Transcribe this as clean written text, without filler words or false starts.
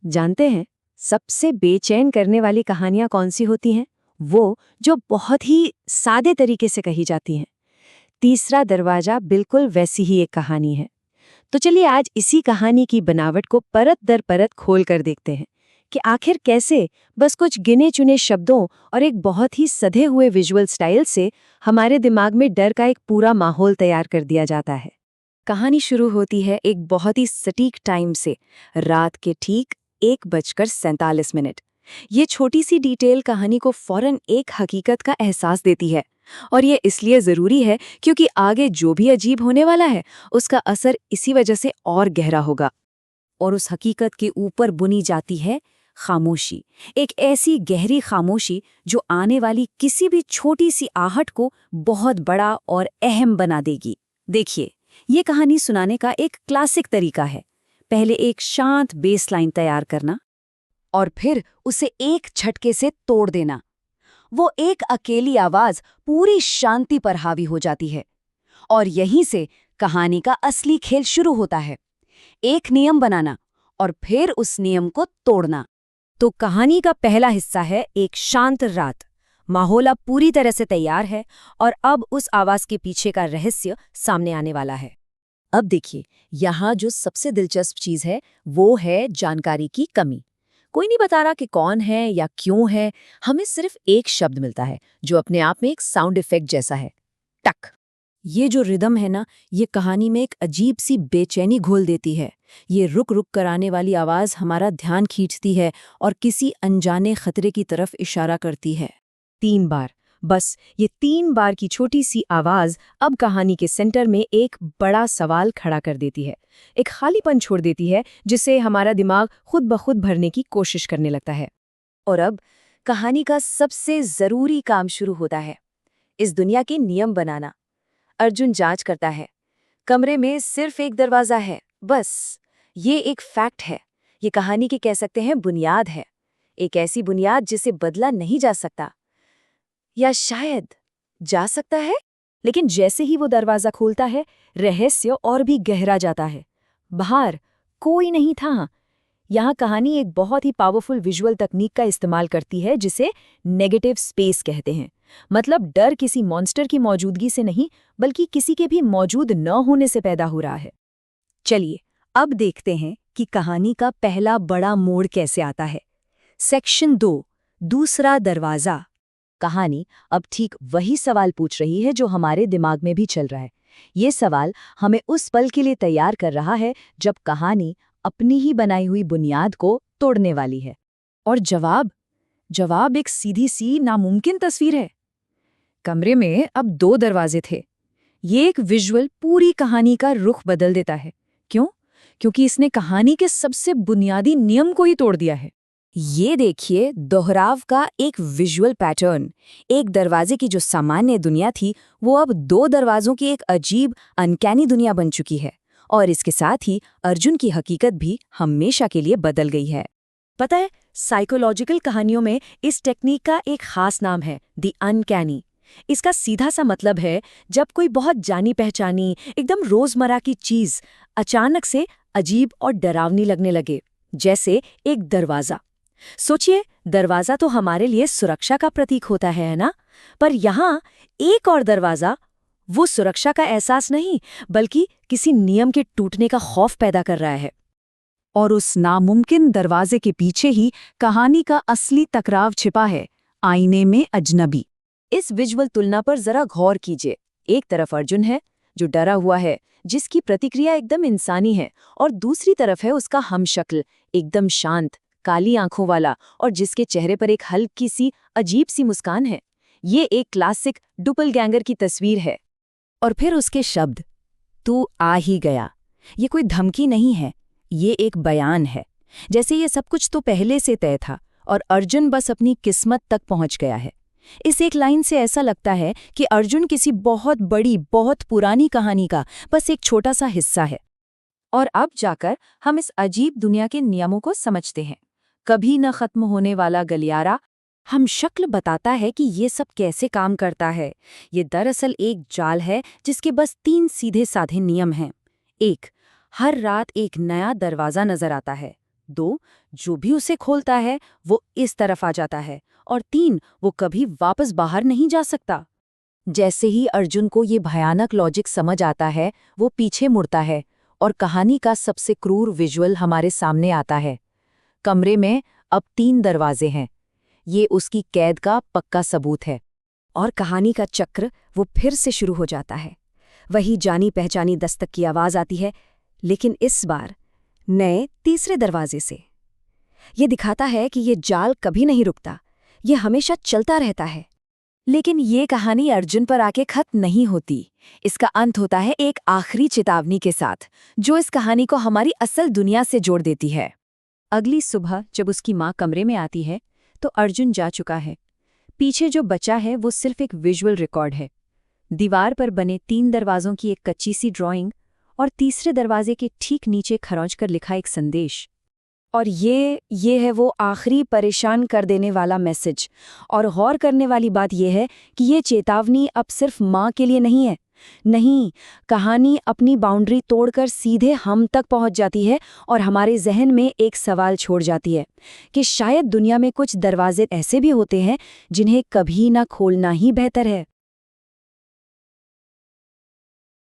जानते हैं सबसे बेचैन करने वाली कहानियां कौन सी होती हैं? वो जो बहुत ही सादे तरीके से कही जाती हैं। तीसरा दरवाजा बिल्कुल वैसी ही एक कहानी है। तो चलिए आज इसी कहानी की बनावट को परत दर परत खोल कर देखते हैं कि आखिर कैसे बस कुछ गिने चुने शब्दों और एक बहुत ही सधे हुए विजुअल स्टाइल से हमारे दिमाग में डर का एक पूरा माहौल तैयार कर दिया जाता है। कहानी शुरू होती है एक बहुत ही सटीक टाइम से, रात के ठीक 1:47। ये छोटी सी डिटेल कहानी को फौरन एक हकीकत का एहसास देती है, और ये इसलिए ज़रूरी है क्योंकि आगे जो भी अजीब होने वाला है उसका असर इसी वजह से और गहरा होगा। और उस हकीकत के ऊपर बुनी जाती है खामोशी, एक ऐसी गहरी खामोशी जो आने वाली किसी भी छोटी सी आहट को बहुत बड़ा और अहम बना देगी। देखिए, ये कहानी सुनाने का एक क्लासिक तरीका है। पहले एक शांत बेसलाइन तैयार करना और फिर उसे एक झटके से तोड़ देना। वो एक अकेली आवाज पूरी शांति पर हावी हो जाती है, और यहीं से कहानी का असली खेल शुरू होता है। एक नियम बनाना और फिर उस नियम को तोड़ना। तो कहानी का पहला हिस्सा है एक शांत रात। माहौल अब पूरी तरह से तैयार है और अब उस आवाज के पीछे का रहस्य सामने आने वाला है। अब देखिए, यहाँ जो सबसे दिलचस्प चीज है वो है जानकारी की कमी। कोई नहीं बता रहा कि कौन है या क्यों है, हमें सिर्फ एक शब्द मिलता है जो अपने आप में एक साउंड इफेक्ट जैसा है, टक। ये जो रिदम है ना, ये कहानी में एक अजीब सी बेचैनी घोल देती है। ये रुक रुक कर आने वाली आवाज हमारा ध्यान खींचती है और किसी अनजाने खतरे की तरफ इशारा करती है। 3 बार, बस ये 3 बार की छोटी सी आवाज अब कहानी के सेंटर में एक बड़ा सवाल खड़ा कर देती है, एक खालीपन छोड़ देती है जिसे हमारा दिमाग खुद ब खुद भरने की कोशिश करने लगता है। और अब कहानी का सबसे जरूरी काम शुरू होता है, इस दुनिया के नियम बनाना। अर्जुन जांच करता है, कमरे में सिर्फ एक दरवाजा है, बस। ये एक फैक्ट है, ये कहानी की कह सकते हैं बुनियाद है, एक ऐसी बुनियाद जिसे बदला नहीं जा सकता, या शायद जा सकता है। लेकिन जैसे ही वो दरवाजा खोलता है, रहस्य और भी गहरा जाता है। बाहर कोई नहीं था। यहाँ कहानी एक बहुत ही पावरफुल विजुअल तकनीक का इस्तेमाल करती है जिसे नेगेटिव स्पेस कहते हैं। मतलब डर किसी मॉन्स्टर की मौजूदगी से नहीं, बल्कि किसी के भी मौजूद न होने से पैदा हो रहा है। चलिए अब देखते हैं कि कहानी का पहला बड़ा मोड़ कैसे आता है। सेक्शन 2, दूसरा दरवाजा। कहानी अब ठीक वही सवाल पूछ रही है जो हमारे दिमाग में भी चल रहा है। ये सवाल हमें उस पल के लिए तैयार कर रहा है जब कहानी अपनी ही बनाई हुई बुनियाद को तोड़ने वाली है। और जवाब एक सीधी सी नामुमकिन तस्वीर है। कमरे में अब 2 दरवाजे थे। ये एक विजुअल पूरी कहानी का रुख बदल देता है। क्यों? क्योंकि इसने कहानी के सबसे बुनियादी नियम को ही तोड़ दिया है। ये देखिए, दोहराव का एक विजुअल पैटर्न। एक दरवाजे की जो सामान्य दुनिया थी वो अब 2 दरवाजों की एक अजीब अनकैनी दुनिया बन चुकी है, और इसके साथ ही अर्जुन की हकीकत भी हमेशा के लिए बदल गई है। पता है, साइकोलॉजिकल कहानियों में इस टेक्निक का एक खास नाम है, द अनकैनी। इसका सीधा सा मतलब है जब कोई बहुत जानी पहचानी एकदम रोजमर्रा की चीज अचानक से अजीब और डरावनी लगने लगे, जैसे एक दरवाजा। सोचिए, दरवाजा तो हमारे लिए सुरक्षा का प्रतीक होता है ना? पर यहाँ एक और दरवाजा वो सुरक्षा का एहसास नहीं, बल्कि किसी नियम के टूटने का खौफ पैदा कर रहा है। और उस नामुमकिन दरवाजे के पीछे ही कहानी का असली टकराव छिपा है, आईने में अजनबी। इस विजुअल तुलना पर जरा गौर कीजिए। एक तरफ अर्जुन है जो डरा हुआ है, जिसकी प्रतिक्रिया एकदम इंसानी है, और दूसरी तरफ है उसका हमशक्ल, एकदम शांत, काली आंखों वाला, और जिसके चेहरे पर एक हल्की सी अजीब सी मुस्कान है। ये एक क्लासिक डुपलगैंगर की तस्वीर है। और फिर उसके शब्द, तू आ ही गया। ये कोई धमकी नहीं है, ये एक बयान है, जैसे ये सब कुछ तो पहले से तय था और अर्जुन बस अपनी किस्मत तक पहुंच गया है। इस एक लाइन से ऐसा लगता है कि अर्जुन किसी बहुत बड़ी, बहुत पुरानी कहानी का बस एक छोटा सा हिस्सा है। और अब जाकर हम इस अजीब दुनिया के नियमों को समझते हैं। कभी न खत्म होने वाला गलियारा हम शक्ल बताता है कि ये सब कैसे काम करता है। ये दरअसल एक जाल है जिसके बस 3 सीधे साधे नियम हैं। 1, हर रात एक नया दरवाजा नजर आता है। 2 जो भी उसे खोलता है वो इस तरफ आ जाता है, और 3 वो कभी वापस बाहर नहीं जा सकता। जैसे ही अर्जुन को ये भयानक लॉजिक समझ आता है, वो पीछे मुड़ता है और कहानी का सबसे क्रूर विजुअल हमारे सामने आता है। कमरे में अब 3 दरवाजे हैं। ये उसकी कैद का पक्का सबूत है। और कहानी का चक्र वो फिर से शुरू हो जाता है। वही जानी पहचानी दस्तक की आवाज आती है, लेकिन इस बार नए तीसरे दरवाजे से। ये दिखाता है कि ये जाल कभी नहीं रुकता, ये हमेशा चलता रहता है। लेकिन ये कहानी अर्जुन पर आके खत्म नहीं होती। इसका अंत होता है एक आखिरी चेतावनी के साथ, जो इस कहानी को हमारी असल दुनिया से जोड़ देती है। अगली सुबह जब उसकी माँ कमरे में आती है तो अर्जुन जा चुका है। पीछे जो बचा है वो सिर्फ एक विजुअल रिकॉर्ड है। दीवार पर बने 3 दरवाजों की एक कच्ची सी ड्राइंग और तीसरे दरवाजे के ठीक नीचे खरोंच कर लिखा एक संदेश। और ये है वो आखिरी परेशान कर देने वाला मैसेज। और गौर करने वाली बात यह है कि ये चेतावनी अब सिर्फ माँ के लिए नहीं है। नहीं, कहानी अपनी बाउंड्री तोड़कर सीधे हम तक पहुंच जाती है और हमारे जहन में एक सवाल छोड़ जाती है कि शायद दुनिया में कुछ दरवाजे ऐसे भी होते हैं जिन्हें कभी ना खोलना ही बेहतर है।